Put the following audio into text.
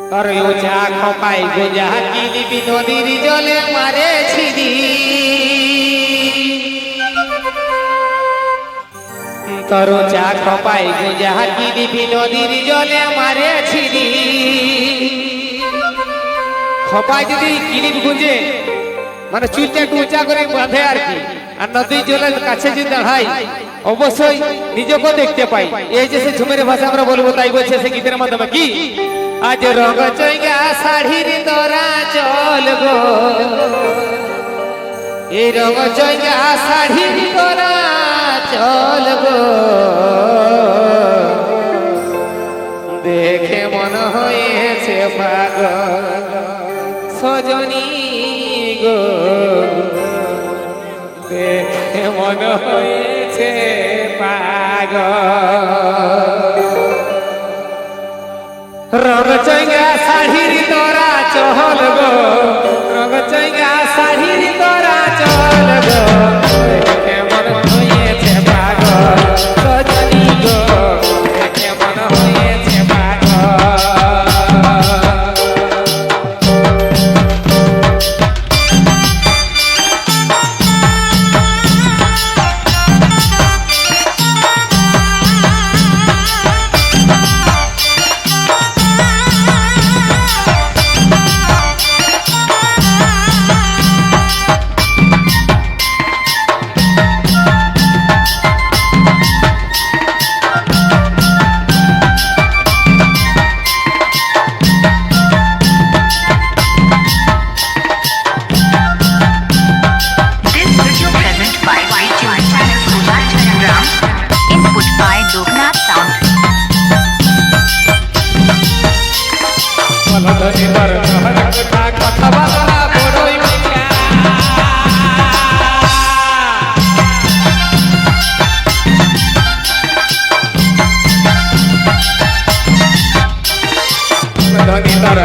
আর ওজা খপাই গোজা কিনিবি নদীর জলে মারে ছিড়ি তোর চা খপাই গোজা কিনিবি নদীর জলে মারে ছিড়ি খপাই যদি কিনিবি গুঁজে মানে চুলটা একটু উঁচা করে বাঁধে আর কি আর নদীর জলের কাছে যদি দাঁড়াই অবশ্যই নিজেকেও দেখতে পাই এই যে সে ঝুমের ভাষা আমরা বলবো তাই বলছে সে গীতের মাধ্যমে কি আজ রঙ চৈগা শাড়ির তোরা চল গো এই রঙ চৈগা শাড়ির তোরা চল গো দেখে মন হয়েছে পাগল সজনী গো দেখে মন হয়েছে পাগল রঙ চৈগা শাড়ির তোরা চল গো রঙ চৈগা শাড়ির তোরা চল গো দেখে মন হয়েছে পাগল সজনী গো দেখে মন হয়েছে পাগল ধনী তার